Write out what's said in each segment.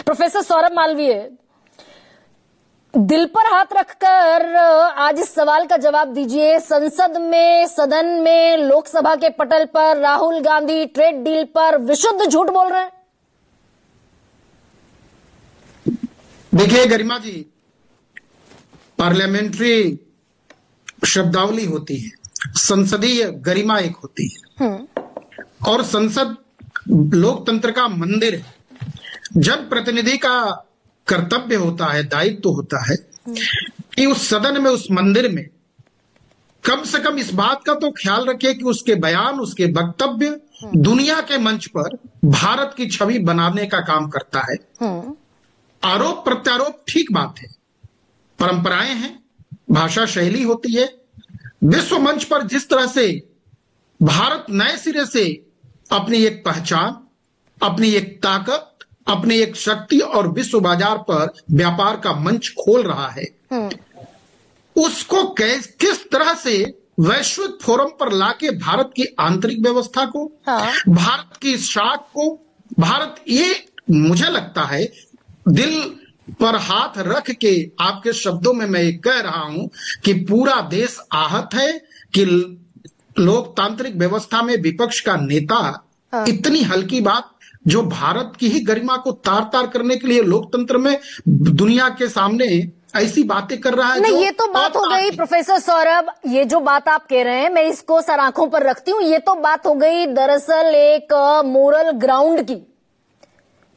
Professor Saurabh Malviya, दिल पर हाथ रखकर आज इस सवाल का जवाब दीजिए। संसद में, सदन में, लोकसभा के पटल पर राहुल गांधी ट्रेड डील पर विशुद्ध झूठ बोल रहे हैं। देखिए गरिमा जी, पार्लियामेंट्री शब्दावली होती है, संसदीय गरिमा एक होती है और संसद लोकतंत्र का मंदिर है। जन प्रतिनिधि का कर्तव्य होता है, दायित्व होता है कि उस सदन में, उस मंदिर में कम से कम इस बात का तो ख्याल रखे कि उसके बयान, उसके वक्तव्य दुनिया के मंच पर भारत की छवि बनाने का काम करता है। आरोप प्रत्यारोप ठीक बात है, परंपराएं हैं, भाषा शैली होती है। विश्व मंच पर जिस तरह से भारत नए सिरे से अपनी एक पहचान, अपनी एक ताकत, अपनी एक शक्ति और विश्व बाजार पर व्यापार का मंच खोल रहा है, उसको किस तरह से वैश्विक फोरम पर लाके भारत की आंतरिक व्यवस्था को, भारत की शाख को, भारत, ये मुझे लगता है दिल पर हाथ रख के आपके शब्दों में मैं ये कह रहा हूं कि पूरा देश आहत है कि लोकतांत्रिक व्यवस्था में विपक्ष का नेता इतनी हल्की बात, जो भारत की ही गरिमा को तार तार करने के लिए लोकतंत्र में दुनिया के सामने ऐसी बातें कर रहा है। नहीं, ये तो बात हो गई प्रोफेसर सौरभ, ये जो बात आप कह रहे हैं मैं इसको सर आंखों पर रखती हूँ। ये तो बात हो गई दरअसल एक मोरल ग्राउंड की,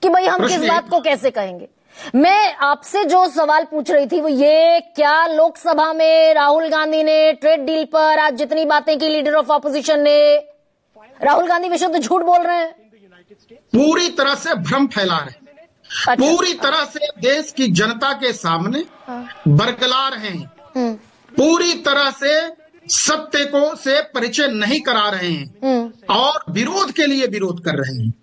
कि भाई हम किस बात को कैसे कहेंगे। मैं आपसे जो सवाल पूछ रही थी वो ये, क्या लोकसभा में राहुल गांधी ने ट्रेड डील पर आज जितनी बातें की लीडर ऑफ ऑपोजिशन ने, राहुल गांधी विशुद्ध झूठ बोल रहे हैं, पूरी तरह से भ्रम फैला रहे हैं, अच्छा, पूरी तरह से देश की जनता के सामने बरकला रहे हैं, पूरी तरह से सत्य को से परिचय नहीं करा रहे हैं और विरोध के लिए विरोध कर रहे हैं।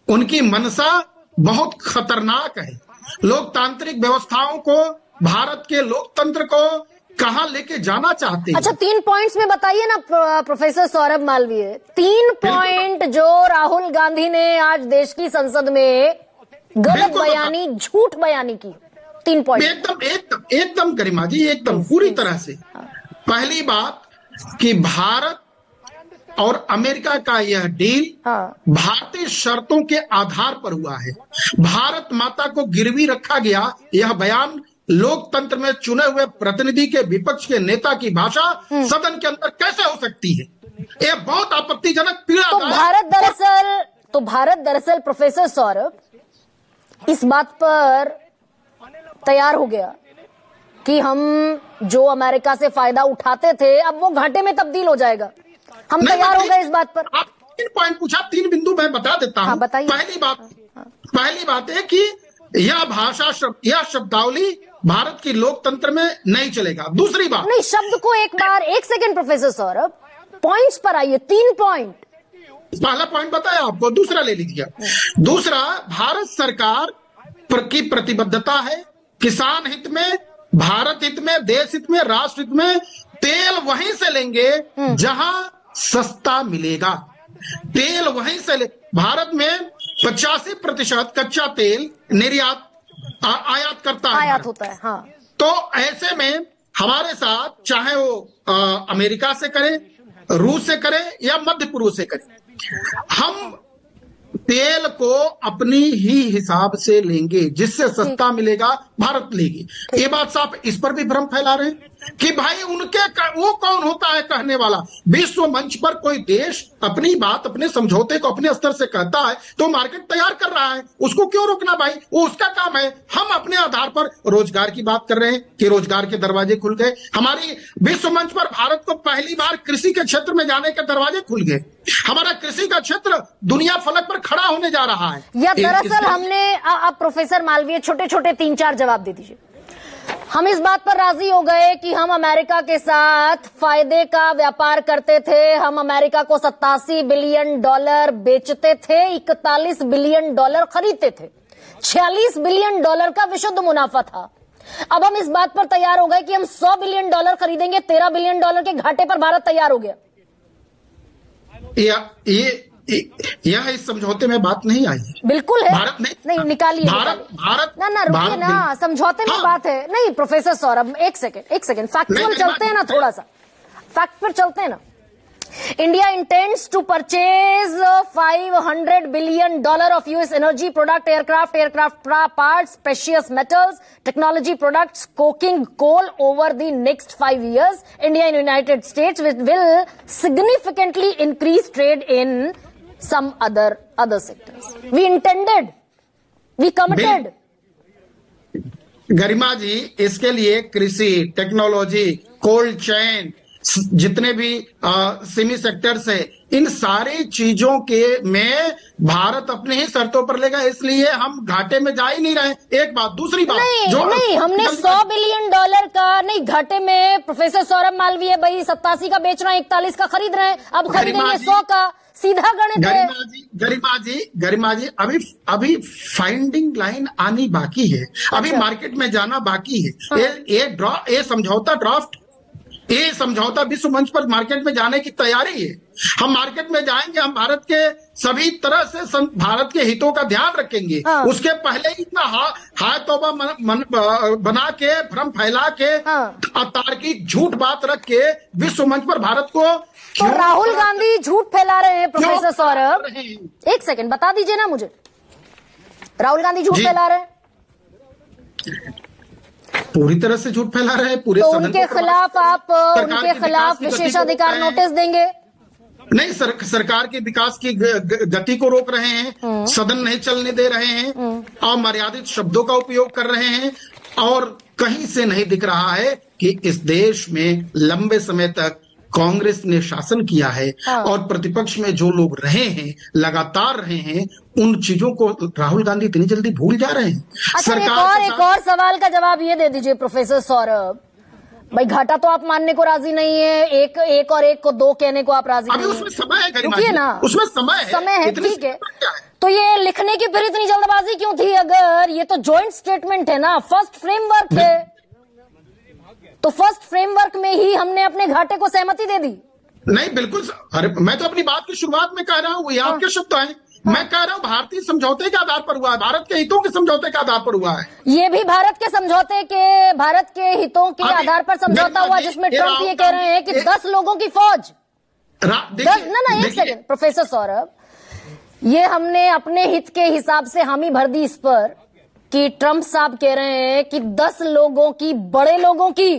उनकी मनसा बहुत खतरनाक है। लोकतांत्रिक व्यवस्थाओं को, भारत के लोकतंत्र को कहां लेके जाना चाहते हैं? अच्छा, 3 पॉइंट्स में बताइए ना प्रोफेसर सौरभ मालवीय, 3 पॉइंट जो राहुल गांधी ने आज देश की संसद में गलत बयानी, झूठ बयानी की। 3 पॉइंट एकदम गरिमा जी, एकदम पूरी तरह से। पहली बात कि भारत और अमेरिका का यह डील भारतीय शर्तों के आधार पर हुआ है। भारत माता को गिरवी रखा गया, यह बयान लोकतंत्र में चुने हुए प्रतिनिधि के, विपक्ष के नेता की भाषा सदन के अंदर कैसे हो सकती है? यह बहुत आपत्तिजनक, पीड़ा। तो भारत दरअसल प्रोफेसर सौरभ इस बात पर तैयार हो गया कि हम जो अमेरिका से फायदा उठाते थे अब वो घाटे में तब्दील हो जाएगा। हम तैयार हो गए इस बात पर। आप 3 पॉइंट पूछा, 3 बिंदु मैं बता देता हूं। बताइए। पहली बात है कि यह भाषा, यह शब्दावली भारत की लोकतंत्र में नहीं चलेगा। दूसरी बात, नहीं, शब्द को एक बार, 1 सेकंड प्रोफेसर सौरभ, पॉइंट्स पर आइए। 3 पॉइंट। पहला पॉइंट बताया आपको, दूसरा ले लीजिए। दूसरा, भारत सरकार की प्रतिबद्धता है किसान हित में, भारत हित में, देश हित में, राष्ट्र हित में, तेल वहीं से लेंगे जहां सस्ता मिलेगा। तेल वहीं से भारत में 85% कच्चा तेल निर्यात, आयात करता है, आयात होता है। हाँ। तो ऐसे में हमारे साथ चाहे वो अमेरिका से करे, रूस से करे या मध्य पूर्व से करे, हम तेल को अपनी ही हिसाब से लेंगे, जिससे सस्ता मिलेगा भारत लेगी। ये बात साफ, इस पर भी भ्रम फैला रहे हैं कि भाई वो कौन होता है कहने वाला? विश्व मंच पर कोई देश अपनी बात, अपने समझौते को अपने स्तर से कहता है तो मार्केट तैयार कर रहा है, उसको क्यों रोकना भाई? वो उसका काम है। हम अपने आधार पर रोजगार की बात कर रहे हैं कि रोजगार के दरवाजे खुल गए। हमारी विश्व मंच पर भारत को पहली बार कृषि के क्षेत्र में जाने के दरवाजे खुल गए। हमारा कृषि का क्षेत्र दुनिया फलक पर खड़ा होने जा रहा है। या दरअसल हमने, आप प्रोफेसर मालवीय छोटे छोटे 3-4 जवाब दे दीजिए। हम इस बात पर राजी हो गए कि हम अमेरिका के साथ फायदे का व्यापार करते थे, हम अमेरिका को $87 बिलियन बेचते थे, $41 बिलियन खरीदते थे, $46 बिलियन का विशुद्ध मुनाफा था। अब हम इस बात पर तैयार हो गए कि हम $100 बिलियन खरीदेंगे, $13 बिलियन के घाटे पर भारत तैयार हो गया। यह इस समझौते में बात नहीं आई है। बिल्कुल है। भारत नहीं निकालिए भारत ना रुकिए ना, समझौते में बात है। नहीं प्रोफेसर सौरभ, एक सेकेंड फैक्चुअल चलते हैं ना, थोड़ा सा फैक्ट पर चलते हैं ना। India intends to purchase $500 billion of US energy product, aircraft parts, precious metals, technology products, coking coal over the next 5 years. India and United States will significantly increase trade in some other sectors. We intended, we committed. गरिमा जी, इसके लिए कृषि, technology, cold chain, जितने भी semi sectors है, इन सारी चीजों के में भारत अपने ही शर्तों पर लेगा, इसलिए हम घाटे में जा ही नहीं रहे। एक बात। दूसरी बात, नहीं हमने $100 बिलियन का नहीं घाटे में। प्रोफेसर सौरभ मालवीय भाई 87 का बेच रहे हैं, 41 का खरीद रहे हैं, अब खरीदेंगे 100 का। सीधा गणित है। गरिमा जी, अभी फाइंडिंग लाइन आनी बाकी है, अभी मार्केट में जाना बाकी है। ये समझौता ड्राफ्ट, ये समझौता विश्व मंच पर मार्केट में जाने की तैयारी है। हम मार्केट में जाएंगे, हम भारत के सभी तरह से भारत के हितों का ध्यान रखेंगे। उसके पहले ही इतना हाय तौबा बना के, भ्रम फैला के, तार्किक झूठ बात रख के विश्व मंच पर भारत को तो राहुल गांधी झूठ फैला रहे हैं। प्रोफेसर सौरभ, एक सेकंड बता दीजिए ना मुझे, राहुल गांधी झूठ फैला रहे हैं? पूरी तरह से झूठ फैला रहे हैं। पूरे तो उनके खिलाफ आप उनके खिलाफ विशेषाधिकार नोटिस देंगे? नहीं, सरकार के विकास की गति को रोक रहे हैं, सदन नहीं चलने दे रहे हैं, अमर्यादित शब्दों का उपयोग कर रहे हैं, और कहीं से नहीं दिख रहा है कि इस देश में लंबे समय तक कांग्रेस ने शासन किया है, और प्रतिपक्ष में जो लोग रहे हैं, लगातार रहे हैं, उन चीजों को राहुल गांधी इतनी जल्दी भूल जा रहे हैं। अच्छा, एक और सवाल का जवाब ये दे दीजिए प्रोफेसर सौरभ भाई, घाटा तो आप मानने को राजी नहीं है, एक और एक को दो कहने को आप राजी नहीं है। उसमें समय है, रुकिए ना, उसमें समय है, ठीक है। तो ये लिखने की फिर इतनी जल्दबाजी क्यों थी? अगर ये तो ज्वाइंट स्टेटमेंट है ना, फर्स्ट फ्रेमवर्क है, तो फर्स्ट फ्रेमवर्क में ही हमने अपने घाटे को सहमति दे दी। नहीं, बिल्कुल। अरे मैं तो अपनी बात की शुरुआत में कह रहा हूँ, ये आपके शब्द हैं। मैं कह रहा हूँ भारतीय समझौते के आधार पर हुआ है, भारत के हितों के समझौते के आधार पर हुआ है। ये भी भारत के समझौते के, भारत के हितों के आधार पर समझौता हुआ, जिसमें ट्रंप ये कह रहे हैं कि 10 लोगों की फौज, 10 ना एक सेकंड प्रोफेसर सौरभ, ये हमने अपने हित के हिसाब से हामी भर दी इस पर कि ट्रंप साहब कह रहे हैं कि 10 लोगों की, बड़े लोगों की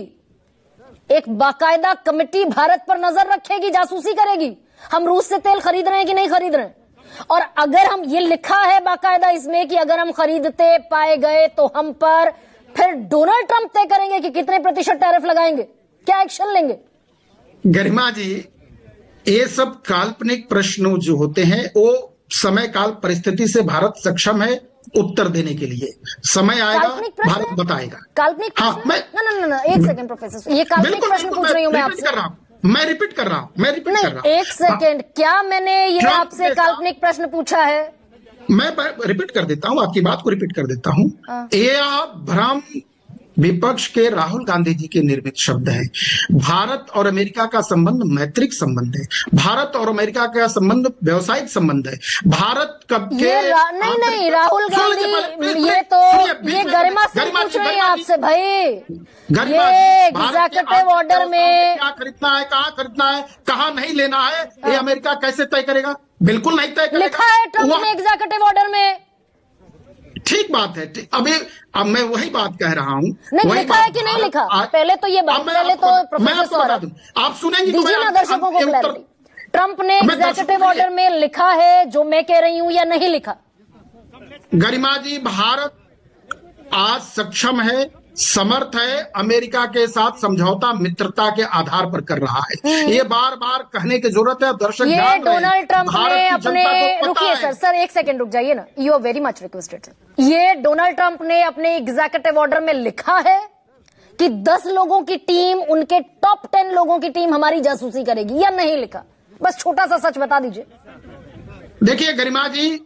एक बाकायदा कमेटी भारत पर नजर रखेगी, जासूसी करेगी, हम रूस से तेल खरीद रहे हैं कि नहीं खरीद रहे हैं। और अगर हम, ये लिखा है बाकायदा इसमें कि अगर हम खरीदते पाए गए तो हम पर फिर डोनाल्ड ट्रंप तय करेंगे कि कितने प्रतिशत टैरिफ लगाएंगे, क्या एक्शन लेंगे। गरिमा जी, ये सब काल्पनिक प्रश्न जो होते हैं, वो समय काल परिस्थिति से भारत सक्षम है उत्तर देने के लिए। समय आएगा, भारत बताएगा। काल्पनिक प्रश्न? ना एक सेकंड प्रोफेसर, ये काल्पनिक प्रश्न पूछ रही हूँ मैं आपसे। मैं रिपीट कर रहा हूँ। एक सेकंड, क्या मैंने ये आपसे काल्पनिक प्रश्न पूछा है? मैं रिपीट कर देता हूँ, आपकी बात को रिपीट कर देता हूँ। ये भ्रम विपक्ष के राहुल गांधी जी के निर्मित शब्द हैं। भारत और अमेरिका का संबंध मैत्रिक संबंध है, भारत और अमेरिका का संबंध व्यवसायिक संबंध है। भारत कब के नहीं राहुल गांधी, ये गरिमा से पूछ रहे हैं आपसे भाई, ये एग्जीक्यूटिव ऑर्डर में क्या खरीदना है, कहाँ खरीदना है, कहाँ नहीं लेना है, ये अमेरिका कैसे तय करेगा? बिल्कुल नहीं तय करेगा। लिखा है ट्रंप ने एग्जीक्यूटिव ऑर्डर में। ठीक बात है, अब मैं वही बात कह रहा हूँ। नहीं लिखा है कि नहीं लिखा? पहले तो ये बात, पहले तो प्रोफेसर सौरभ आप सुनेंगे, दीजिए ना दर्शकों को क्लैरिटी। ट्रंप ने एग्जीक्यूटिव ऑर्डर में लिखा है जो मैं कह रही हूँ, या नहीं लिखा? गरिमा जी, भारत आज सक्षम है, समर्थ है, अमेरिका के साथ समझौता मित्रता के आधार पर कर रहा है। ये बार बार कहने की जरूरत है, दर्शक ये डोनाल्ड ट्रंप ने अपने, रुकिए सर एक सेकंड रुक जाइए ना, you are very much requested sir. ये डोनाल्ड ट्रंप ने अपने एग्जीक्यूटिव ऑर्डर में लिखा है कि 10 लोगों की टीम, उनके टॉप 10 लोगों की टीम हमारी जासूसी करेगी, या नहीं लिखा? बस छोटा सा सच बता दीजिए। देखिए गरिमा जी,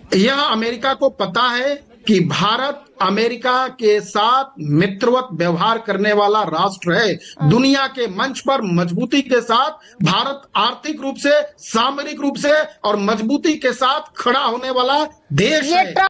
यह अमेरिका को पता है कि भारत अमेरिका के साथ मित्रवत व्यवहार करने वाला राष्ट्र है। दुनिया के मंच पर मजबूती के साथ भारत आर्थिक रूप से, सामरिक रूप से और मजबूती के साथ खड़ा होने वाला देश है।